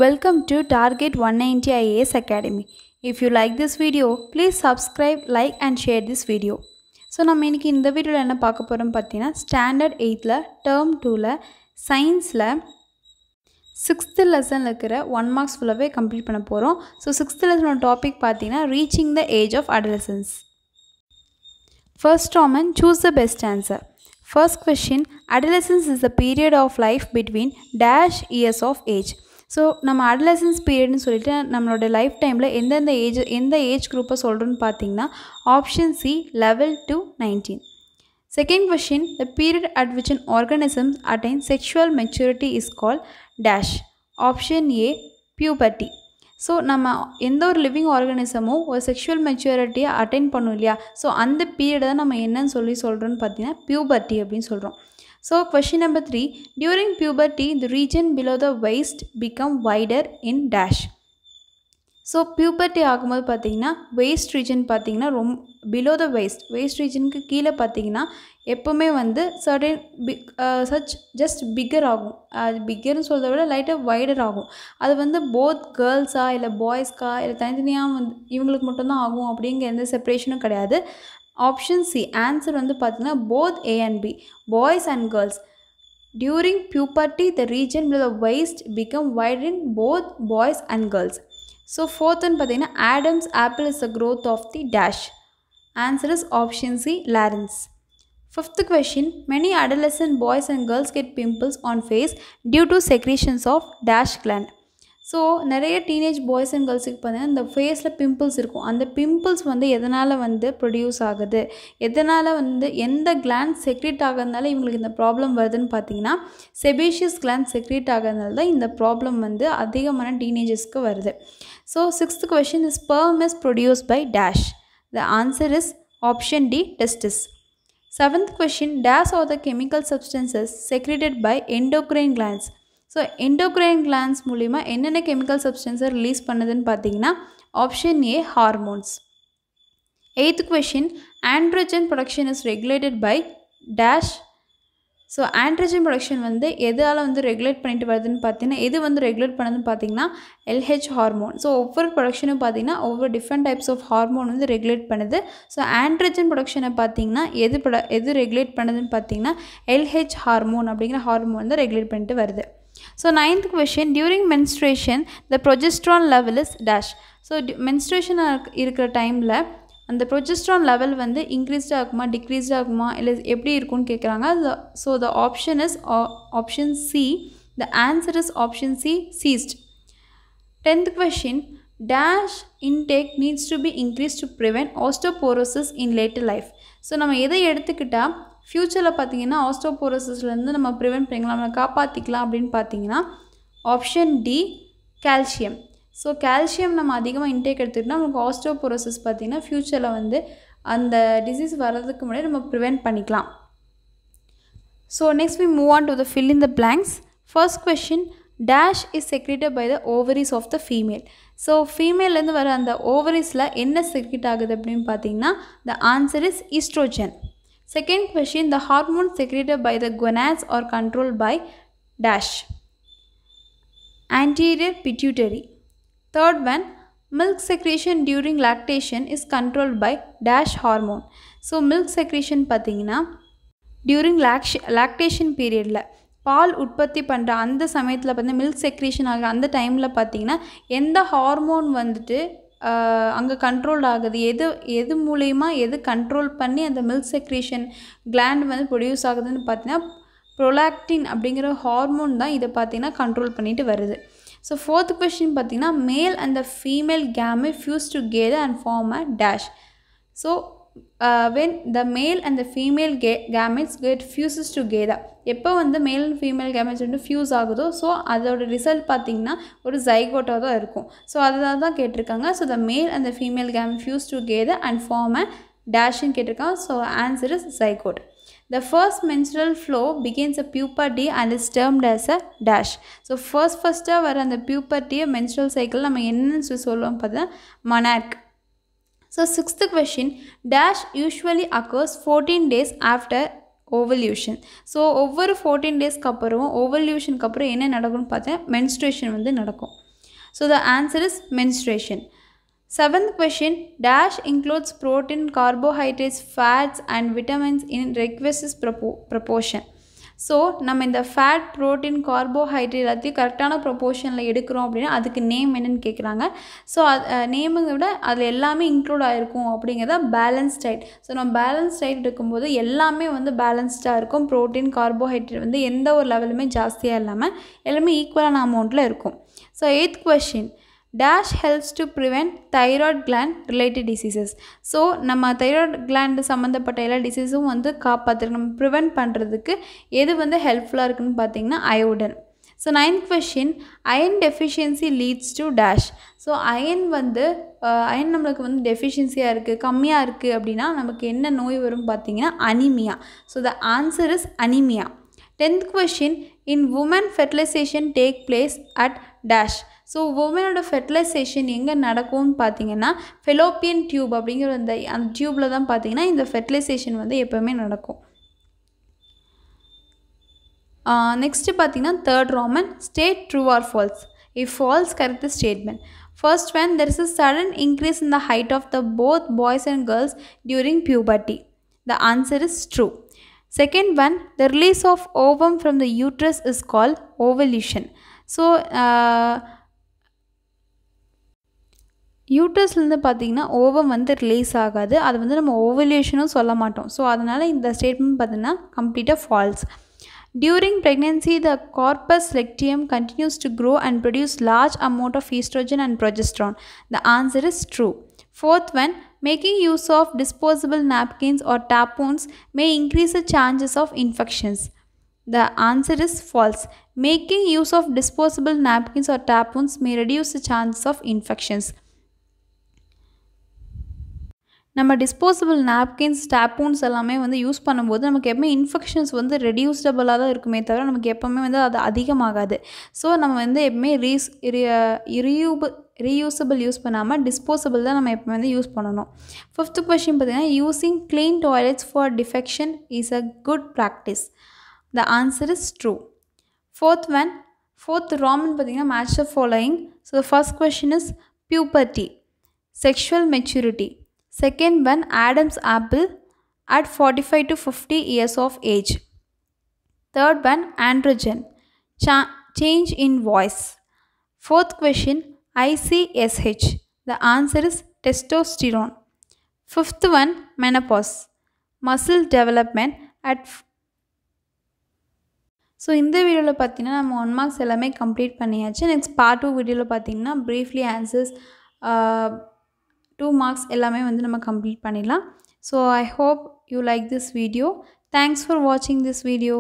Welcome to Target 190 IAS Academy. If you like this video, please subscribe, like and share this video. So நம்ம இன்னைக்கு இந்த வீடியோல என்ன பார்க்க போறோம் பார்த்தீங்கன்னா ஸ்டாண்டர்ட் 8ல டர்ம் 2ல சயின்ஸ்ல 6th லெசன்ல இருக்கிற 1 மார்க்ஸ் ஃபுல்லாவே கம்ப்ளீட் பண்ண போறோம். So 6th லெசனோட டாபிக் பார்த்தீங்கன்னா reaching the age of adolescence. First Roman, choose the best answer. First question, adolescence is the period of life between dash years of age. So நம்ம adolescence பீரியட்னு சொல்லிட்டு நம்மளோட life டைமில் எந்த age குரூப்பை சொல்கிறோன்னு பார்த்தீங்கன்னா option C 11 to 19. Second question, the period at which an organism attain sexual maturity is call dash. Option A puberty. So நம்ம எந்த ஒரு லிவிங் ஆர்கானிசமும் ஒரு செக்ஷுவல் மெச்சூரிட்டியை அட்டைன் பண்ணும் இல்லையா, ஸோ அந்த பீரியட் தான் நம்ம என்னன்னு சொல்கிறோன்னு பார்த்தீங்கன்னா பியூபர்ட்டி அப்படின்னு சொல்கிறோம். So question number 3, during puberty the region below the waist become wider in dash. So puberty ஆகும்போது பார்த்தீங்கன்னா waist region பார்த்தீங்கன்னா below the waist regionக்கு கீழே பார்த்தீங்கன்னா எப்போவுமே வந்து certain just bigger ஆகும். அது பிக்கர்னு சொல்கிறத விட லைட்டாக வைடர் ஆகும். அது வந்து போத் கேர்ள்ஸா இல்லை பாய்ஸ்க்கா இல்லை தனித்தனியாக வந்து இவங்களுக்கு மட்டும்தான் ஆகும் அப்படிங்கிற எந்த செப்பரேஷனும் கிடையாது. ஆப்ஷன் சி ஆன்சர் வந்து பார்த்தீங்கன்னா both A and B, boys and girls. During puberty the region below the waist become wider in both boys and girls. So fourth one பார்த்தீங்கன்னா Adam's apple is the growth of the dash. Answer is option C larynx. Fifth question, many adolescent boys and girls get pimples on face due to secretions of dash gland. So நிறைய teenage boys and கேர்ள்ஸுக்கு பார்த்தீங்கன்னா இந்த ஃபேஸில் pimples இருக்கும். அந்த pimples வந்து எதனால் வந்து produce ஆகுது, எதனால் வந்து எந்த கிளாண்ட் செக்ரேட் ஆகிறதுனால இவங்களுக்கு இந்த ப்ராப்ளம் வருதுன்னு பார்த்தீங்கன்னா செபேஷியஸ் கிளாண்ட் செக்ரேட் ஆகிறதுனால தான் இந்த ப்ராப்ளம் வந்து அதிகமான டீனேஜர்ஸ்க்கு வருது. So sixth question, the sperm is produce by dash. The answer is option D testis. Seventh question, dash are the chemical substances secreted by endocrine glands. So endocrine glands மூலிமா என்னென்ன chemical சப்ஸ்டன்ஸை release பண்ணுதுன்னு பார்த்தீங்கன்னா option A hormones. Eighth question, androgen production is regulated by dash. So androgen production வந்து எதால் வந்து regulate பண்ணிட்டு வருதுன்னு பார்த்தீங்கன்னா எது வந்து ரெகுலேட் பண்ணுதுன்னு பார்த்தீங்கன்னா LH ஹார்மோன். ஸோ ஒவ்வொரு ப்ரொடக்ஷனும் பார்த்தீங்கன்னா ஒவ்வொரு டிஃப்ரெண்ட் டைப்ஸ் ஆஃப் ஹார்மோன் வந்து ரெகுலேட் பண்ணுது. ஸோ ஆண்ட்ரோஜன் ப்ரொடக்ஷனை பார்த்தீங்கன்னா எது ரெகுலேட் பண்ணுதுன்னு பார்த்தீங்கன்னா LH ஹார்மோன் அப்படிங்கிற ஹார்மோன் வந்து ரெகுலேட் பண்ணிட்டு வருது. So ninth question, during menstruation the progesterone level is dash. So menstruation இருக்கிற டைமில் அந்த progesterone level வந்து இன்க்ரீஸ்ட் ஆகுமா டிக்ரீஸ்ட் ஆகுமா இல்லை எப்படி இருக்கும்னு கேட்குறாங்க. So the option is option C. The answer is option C, ceased. 10th question, dash intake needs to be increased to prevent osteoporosis in later life. So நம்ம எதை எடுத்துக்கிட்டால் ஃப்யூச்சரில் பார்த்தீங்கன்னா ஆஸ்டோபோரோசிஸ்லேருந்து நம்ம ப்ரிவெண்ட் பண்ணிக்கலாம், நம்ம காப்பாற்றிக்கலாம் அப்படின்னு பார்த்தீங்கன்னா option D calcium. So calcium நம்ம அதிகமாக இன்டேக் எடுத்துக்கிட்டோம்னா நமக்கு ஆஸ்டோபோரோசிஸ் பார்த்திங்கன்னா ஃப்யூச்சரில் வந்து அந்த டிசீஸ் வர்றதுக்கு முன்னாடி நம்ம ப்ரிவெண்ட் பண்ணிக்கலாம். So next we move on to the fill in the blanks. First question, dash is secreted by the ovaries of the female. So ஃபீமேல்லேருந்து வர அந்த ஓவரிஸில் என்ன செக்ரேட் ஆகுது அப்படின்னு பார்த்தீங்கன்னா the answer is estrogen. Second question, the hormones secreted by the gonads are controlled by dash. Anterior pituitary. Third one, milk secretion during lactation is controlled by dash hormone. So milk secretion பார்த்தீங்கன்னா during lactation periodல பால் உற்பத்தி பண்ணுற அந்த சமயத்தில் பார்த்தீங்கன்னா milk secretion ஆகிற அந்த டைமில் பார்த்தீங்கன்னா எந்த ஹார்மோன் வந்துட்டு அங்கே கண்ட்ரோல் ஆகுது, எது மூலயமா எது கண்ட்ரோல் பண்ணி அந்த மில்க் செக்ரேஷன் கிளாண்ட் வந்து ப்ரொடியூஸ் ஆகுதுன்னு பார்த்தீங்கன்னா ப்ரொலாக்டின் அப்படிங்கிற ஹார்மோன் தான் இதை பார்த்தீங்கன்னா கண்ட்ரோல் பண்ணிட்டு வருது. ஸோ ஃபோர்த் கொஸ்டின் பார்த்தீங்கன்னா male and the female gamete fuse together and form a dash. So when the male and the female gametes get fuses together, எப்போ வந்து மேல் அண்ட் ஃபீமேல் கேமெட்ஸ் வந்து fuse ஆகுதோ so அதோட result பார்த்திங்கன்னா ஒரு ஜைகோட்டாக தான் இருக்கும். ஸோ அதை தான் கேட்டிருக்காங்க. So the male and the female gamete fuse together and form a டேஷ்ன்னு கேட்டிருக்காங்க. So answer is zygote. The first menstrual flow begins at puberty and is termed as a dash. So ஃபர்ஸ்ட்டாக வர அந்த பியூபர்ட்டியை menstrual cycle நம்ம என்னன்னு சொல்லுவோம் பார்த்தா menarche. So sixth question, dash usually occurs 14 days after ovulation. So ஒவ்வொரு 14 டேஸ்க்கு அப்புறம் ஓவல்யூஷனுக்கு அப்புறம் என்ன நடக்கும்னு பார்த்தா மென்ஸ்ட்ரேஷன் வந்து நடக்கும். So the answer is menstruation. Seventh question, dash includes protein, carbohydrates, fats and vitamins in requisite proportion. So நம்ம இந்த ஃபேட் ப்ரோட்டீன் கார்போஹைட்ரேட் எல்லாத்தையும் கரெக்டான ப்ரொப்போர்ஷனில் எடுக்கிறோம் அப்படின்னா அதுக்கு நேம் என்னென்னு கேட்குறாங்க. ஸோ நேமுங்க விட அதில் எல்லாமே இன்க்ளூட் ஆகிருக்கும் அப்படிங்கிறத பேலன்ஸ் டயட். ஸோ நம்ம பேலன்ஸ் டயட் எடுக்கும்போது எல்லாமே வந்து பேலன்ஸ்டாக இருக்கும். ப்ரோட்டீன் கார்போஹைட்ரேட் வந்து எந்த ஒரு லெவலுமே ஜாஸ்தியாக இல்லாமல் எல்லாமே ஈக்குவலான அமௌண்ட்டில் இருக்கும். So 8th question, dash helps to prevent thyroid gland related diseases. So நம்ம தைராய்டு கிளாண்ட் சம்மந்தப்பட்ட எல்லா டிசீஸும் வந்து காப்பாற்றுறதுக்கு நம்ம ப்ரிவெண்ட் பண்ணுறதுக்கு எது வந்து ஹெல்ப்ஃபுல்லாக இருக்குதுன்னு பார்த்தீங்கன்னா iodine. So 9th question, iron deficiency leads to dash. So iron நம்மளுக்கு வந்து டெஃபிஷியன்சியாக இருக்குது, கம்மியாக இருக்குது அப்படின்னா நமக்கு என்ன நோய் வரும் பார்த்தீங்கன்னா anaemia. So the answer is anaemia. 10th question, in women fertilization take place at dash. ஸோ உமனோட ஃபெர்டிலைசேஷன் எங்கே நடக்கும்னு பார்த்தீங்கன்னா ஃபெலோப்பியன் டியூப் அப்படிங்கிற அந்த டியூப்பில் தான் பார்த்தீங்கன்னா இந்த ஃபெர்டிலைசேஷன் வந்து எப்போவுமே நடக்கும். நெக்ஸ்ட்டு பார்த்தீங்கன்னா 3rd Roman, state true or false. If false, correct the statement. First one, there is a sudden increase in the height of the both boys and girls during puberty. The answer is true. Second one, the release of ovum from the uterus is called ovulation. So யூட்ரஸ்லேருந்து பார்த்திங்கன்னா ovum வந்து release ஆகாது, அது வந்து நம்ம ஓவல்யூஷனும் சொல்ல மாட்டோம். So அதனால் இந்த ஸ்டேட்மெண்ட் பார்த்திங்கன்னா கம்ப்ளீட்டாக falls. During pregnancy, the corpus luteum continues to grow and produce large amount of estrogen and progesterone. The answer is true. Fourth one, making use of disposable napkins or tampons may increase the chances of infections. The answer is false. Making use of disposable napkins or tampons may reduce the chances of infections. நம்ம disposable napkins டேப்பூன்ஸ் எல்லாமே வந்து use பண்ணும்போது நமக்கு எப்பவுமே infections வந்து ரெடியூஸ்டபுளாக தான் இருக்குமே தவிர நமக்கு எப்போவுமே வந்து அது அதிகமாகாது. ஸோ நம்ம வந்து எப்பவுமே ரீயூசபிள் யூஸ் பண்ணாமல் டிஸ்போசபிள் தான் நம்ம எப்போ வந்து யூஸ் பண்ணணும். 5th question பார்த்தீங்கன்னா, using clean toilets for defection is a good practice. The answer is true. Fourth Roman பார்த்தீங்கன்னா, match the following. So the first question is puberty, sexual maturity. Second one, Adam's apple at 45 to 50 years of age. Third one, androgen, change in voice. Fourth question, ICSH. The answer is testosterone. Fifth one, menopause, muscle development at. So இந்த வீடியோவில் பார்த்தீங்கன்னா நம்ம 1 marks எல்லாமே complete பண்ணியாச்சு. Next part 2 வீடியோவில் பார்த்தீங்கன்னா briefly answers 2 marks எல்லாமே வந்து நம்ம கம்ப்ளீட் பண்ணிடலாம். So I hope you like this video. Thanks for வாட்சிங் திஸ் வீடியோ.